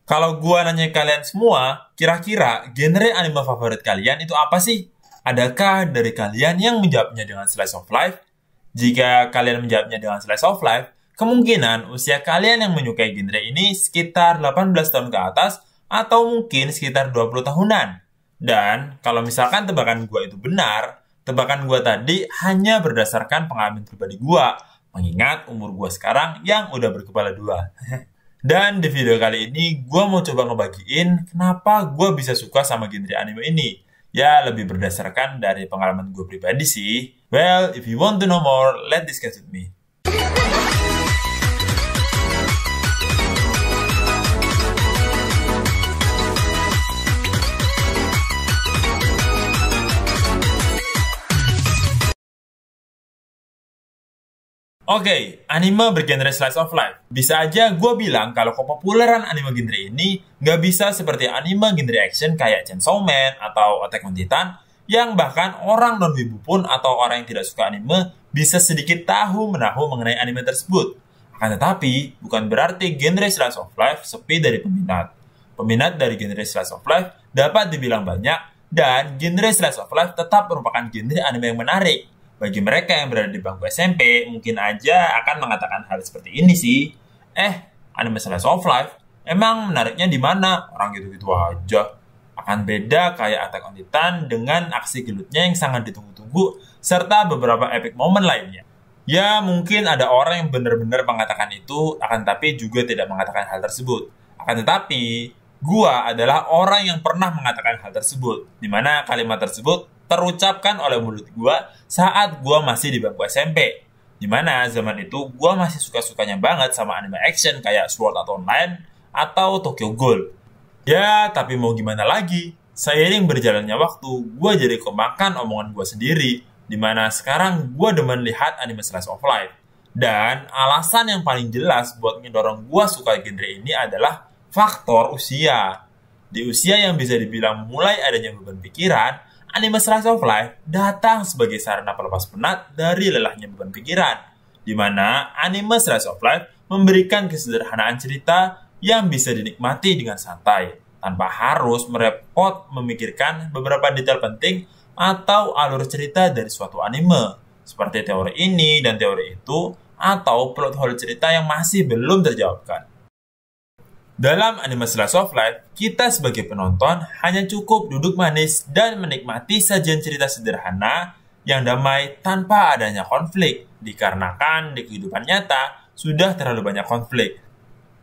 Kalau gua nanya kalian semua, kira-kira genre anime favorit kalian itu apa sih? Adakah dari kalian yang menjawabnya dengan slice of life? Jika kalian menjawabnya dengan slice of life, kemungkinan usia kalian yang menyukai genre ini sekitar 18 tahun ke atas atau mungkin sekitar 20 tahunan. Dan kalau misalkan tebakan gua itu benar, tebakan gua tadi hanya berdasarkan pengalaman pribadi gua, mengingat umur gua sekarang yang udah berkepala dua. Dan di video kali ini, gue mau coba ngebagiin kenapa gue bisa suka sama genre anime ini. Ya, lebih berdasarkan dari pengalaman gue pribadi sih. Well, if you want to know more, let's discuss with me. Oke, anime bergenre slice of life. Bisa aja gue bilang kalau kepopuleran anime genre ini nggak bisa seperti anime genre action kayak Chainsaw Man atau Attack on Titan, yang bahkan orang non-wibu pun atau orang yang tidak suka anime bisa sedikit tahu menahu mengenai anime tersebut. Akan tetapi, bukan berarti genre slice of life sepi dari peminat. Peminat dari genre slice of life dapat dibilang banyak, dan genre slice of life tetap merupakan genre anime yang menarik. Bagi mereka yang berada di bangku SMP, mungkin aja akan mengatakan hal seperti ini sih. Anime slice of life, emang menariknya di mana? Orang gitu-gitu aja. Akan beda kayak Attack on Titan dengan aksi gelutnya yang sangat ditunggu-tunggu, serta beberapa epic moment lainnya. Ya, mungkin ada orang yang benar-benar mengatakan itu, akan tapi juga tidak mengatakan hal tersebut. Akan tetapi, gua adalah orang yang pernah mengatakan hal tersebut, di mana kalimat tersebut terucapkan oleh mulut gue saat gue masih di bangku SMP. Dimana zaman itu gue masih suka-sukanya banget sama anime action kayak Sword Art Online atau Tokyo Ghoul. Ya, tapi mau gimana lagi? Seiring berjalannya waktu, gue jadi kemakan omongan gue sendiri. Dimana sekarang gue demen lihat anime slice of life. Dan alasan yang paling jelas buat ngedorong gue suka genre ini adalah faktor usia. Di usia yang bisa dibilang mulai adanya beban pikiran, anime slice of life datang sebagai sarana pelepas penat dari lelahnya beban pikiran, di mana anime slice of life memberikan kesederhanaan cerita yang bisa dinikmati dengan santai, tanpa harus merepot memikirkan beberapa detail penting atau alur cerita dari suatu anime, seperti teori ini dan teori itu, atau plot hole cerita yang masih belum terjawabkan. Dalam anime slice of life, kita sebagai penonton hanya cukup duduk manis dan menikmati sajian cerita sederhana yang damai tanpa adanya konflik, dikarenakan di kehidupan nyata sudah terlalu banyak konflik.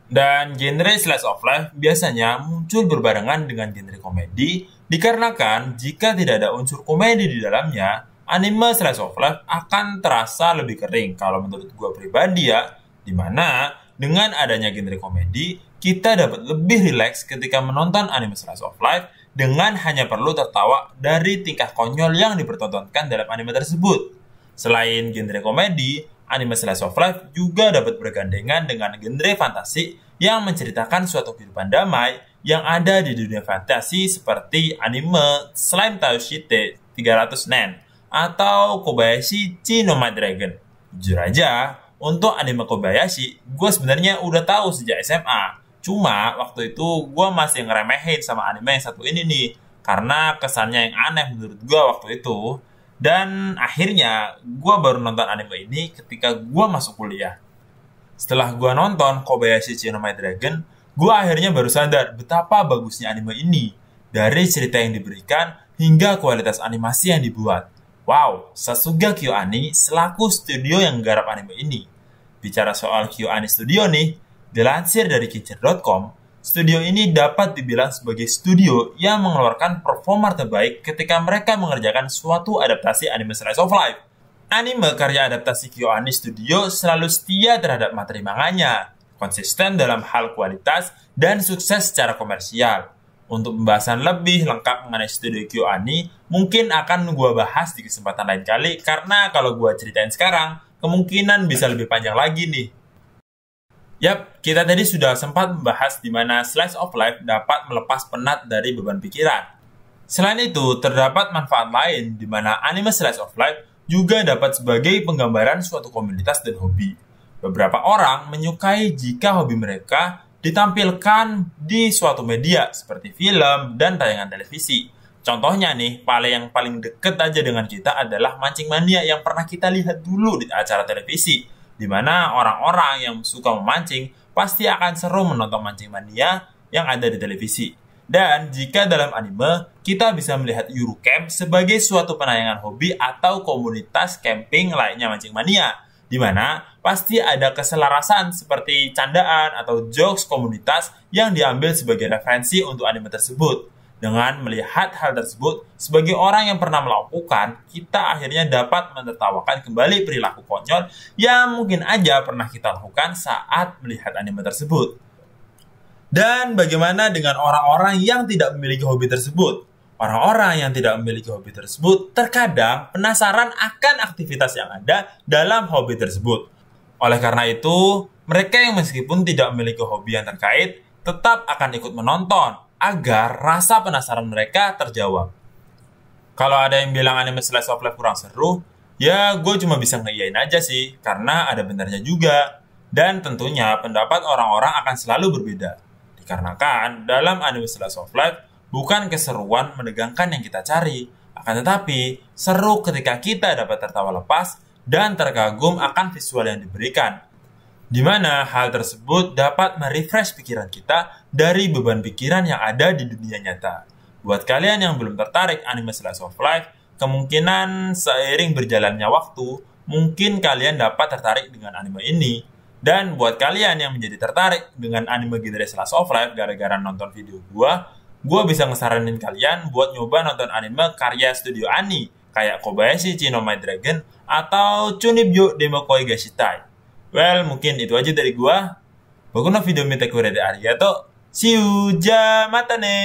Dan genre slice of life biasanya muncul berbarengan dengan genre komedi, dikarenakan jika tidak ada unsur komedi di dalamnya, anime slice of life akan terasa lebih kering kalau menurut gue pribadi ya, dimana dengan adanya genre komedi, kita dapat lebih rileks ketika menonton anime slice of life dengan hanya perlu tertawa dari tingkah konyol yang dipertontonkan dalam anime tersebut. Selain genre komedi, anime slice of life juga dapat bergandengan dengan genre fantasi yang menceritakan suatu kehidupan damai yang ada di dunia fantasi seperti anime Slime Tao Shite 300 Nen atau Kobayashi no My Dragon. Jujur aja, untuk anime Kobayashi, gue sebenarnya udah tahu sejak SMA. Cuma waktu itu gue masih ngeremehin sama anime yang satu ini nih, karena kesannya yang aneh menurut gue waktu itu. Dan akhirnya gue baru nonton anime ini ketika gue masuk kuliah. Setelah gue nonton Kobayashi no My Dragon, gue akhirnya baru sadar betapa bagusnya anime ini. Dari cerita yang diberikan hingga kualitas animasi yang dibuat. Wow, Sasuga KyoAni selaku studio yang menggarap anime ini. Bicara soal KyoAni Studio nih, dilansir dari Kicker.com, studio ini dapat dibilang sebagai studio yang mengeluarkan performa terbaik ketika mereka mengerjakan suatu adaptasi anime slice of life. Anime karya adaptasi KyoAni Studio selalu setia terhadap materi manganya, konsisten dalam hal kualitas, dan sukses secara komersial. Untuk pembahasan lebih lengkap mengenai studio KyoAni, mungkin akan gue bahas di kesempatan lain kali, karena kalau gue ceritain sekarang, kemungkinan bisa lebih panjang lagi nih. Yap, kita tadi sudah sempat membahas di mana slice of life dapat melepas penat dari beban pikiran. Selain itu, terdapat manfaat lain di mana anime slice of life juga dapat sebagai penggambaran suatu komunitas dan hobi. Beberapa orang menyukai jika hobi mereka ditampilkan di suatu media seperti film dan tayangan televisi. Contohnya nih, yang paling deket aja dengan kita adalah Mancing Mania yang pernah kita lihat dulu di acara televisi, di mana orang-orang yang suka memancing pasti akan seru menonton Mancing Mania yang ada di televisi. Dan jika dalam anime, kita bisa melihat Eurocamp sebagai suatu penayangan hobi atau komunitas camping layaknya Mancing Mania, di mana pasti ada keselarasan seperti candaan atau jokes komunitas yang diambil sebagai referensi untuk anime tersebut. Dengan melihat hal tersebut, sebagai orang yang pernah melakukan, kita akhirnya dapat menertawakan kembali perilaku konyol yang mungkin aja pernah kita lakukan saat melihat anime tersebut. Dan bagaimana dengan orang-orang yang tidak memiliki hobi tersebut? Orang-orang yang tidak memiliki hobi tersebut terkadang penasaran akan aktivitas yang ada dalam hobi tersebut. Oleh karena itu, mereka yang meskipun tidak memiliki hobi yang terkait, tetap akan ikut menonton agar rasa penasaran mereka terjawab. Kalau ada yang bilang anime slice of life kurang seru, ya gue cuma bisa ngeiyain aja sih, karena ada benarnya juga. Dan tentunya pendapat orang-orang akan selalu berbeda. Dikarenakan dalam anime slice of life, bukan keseruan menegangkan yang kita cari, akan tetapi seru ketika kita dapat tertawa lepas dan terkagum akan visual yang diberikan, di mana hal tersebut dapat merefresh pikiran kita dari beban pikiran yang ada di dunia nyata. Buat kalian yang belum tertarik anime slice of life, kemungkinan seiring berjalannya waktu, mungkin kalian dapat tertarik dengan anime ini. Dan buat kalian yang menjadi tertarik dengan anime genre slice of life gara-gara nonton video gue bisa ngesaranin kalian buat nyoba nonton anime karya studio Ani, kayak Kobayashi Chino My Dragon atau Chunibyo Demokoi Gashitai. Well, mungkin itu aja dari gua. Bakuna video mite kure de arigato. See you, ja mata ne.